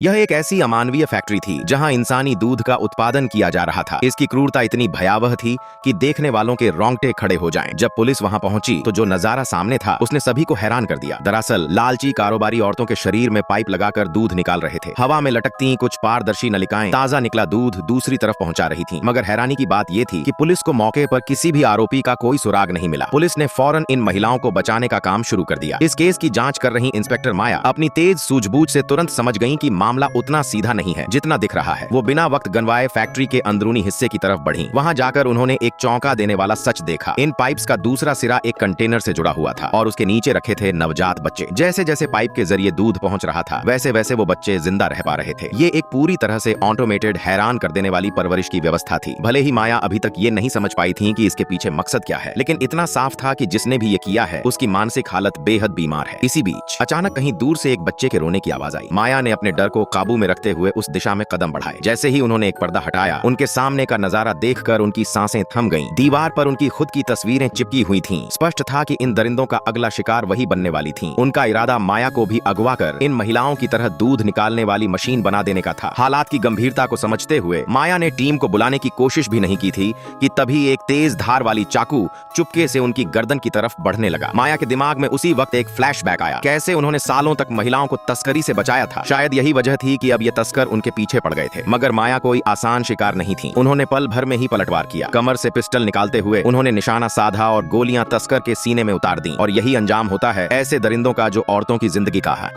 यह एक ऐसी अमानवीय फैक्ट्री थी जहां इंसानी दूध का उत्पादन किया जा रहा था। इसकी क्रूरता इतनी भयावह थी कि देखने वालों के रोंगटे खड़े हो जाएं। जब पुलिस वहां पहुंची तो जो नजारा सामने था उसने सभी को हैरान कर दिया। दरअसल लालची कारोबारी औरतों के शरीर में पाइप लगाकर दूध निकाल रहे थे। हवा में लटकती कुछ पारदर्शी नलिकाएं ताजा निकला दूध दूसरी तरफ पहुंचा रही थी। मगर हैरानी की बात यह थी कि पुलिस को मौके पर किसी भी आरोपी का कोई सुराग नहीं मिला। पुलिस ने फौरन इन महिलाओं को बचाने का काम शुरू कर दिया। इस केस की जांच कर रही इंस्पेक्टर माया अपनी तेज सूझबूझ से तुरंत समझ गईं कि मामला उतना सीधा नहीं है जितना दिख रहा है। वो बिना वक्त गंवाए फैक्ट्री के अंदरूनी हिस्से की तरफ बढ़ी। वहां जाकर उन्होंने एक चौंका देने वाला सच देखा। इन पाइप्स का दूसरा सिरा एक कंटेनर से जुड़ा हुआ था और उसके नीचे रखे थे नवजात बच्चे। जैसे जैसे पाइप के जरिए दूध पहुंच रहा था वैसे वैसे वो बच्चे जिंदा रह पा रहे थे। ये एक पूरी तरह से ऑटोमेटेड हैरान कर देने वाली परवरिश की व्यवस्था थी। भले ही माया अभी तक ये नहीं समझ पाई थी कि इसके पीछे मकसद क्या है, लेकिन इतना साफ था कि जिसने भी ये किया है उसकी मानसिक हालत बेहद बीमार है। इसी बीच अचानक कहीं दूर से एक बच्चे के रोने की आवाज आई। माया ने अपने डर को काबू में रखते हुए उस दिशा में कदम बढ़ाए। जैसे ही उन्होंने एक पर्दा हटाया उनके सामने का नजारा देखकर उनकी सांसें थम गईं। दीवार पर उनकी खुद की तस्वीरें चिपकी हुई थीं। स्पष्ट था कि इन दरिंदों का अगला शिकार वही बनने वाली थी। उनका इरादा माया को भी अगवा कर इन महिलाओं की तरह दूध निकालने वाली मशीन बना देने का था। हालात की गंभीरता को समझते हुए माया ने टीम को बुलाने की कोशिश भी नहीं की थी कि तभी एक तेज धार वाली चाकू चुपके से उनकी गर्दन की तरफ बढ़ने लगा। माया के दिमाग में उसी वक्त एक फ्लैशबैक आया। कैसे उन्होंने सालों तक महिलाओं को तस्करी से बचाया था। शायद यही वजह थी कि अब ये तस्कर उनके पीछे पड़ गए थे। मगर माया कोई आसान शिकार नहीं थी। उन्होंने पल भर में ही पलटवार किया। कमर से पिस्टल निकालते हुए उन्होंने निशाना साधा और गोलियां तस्कर के सीने में उतार दी। और यही अंजाम होता है ऐसे दरिंदों का जो औरतों की जिंदगी का है।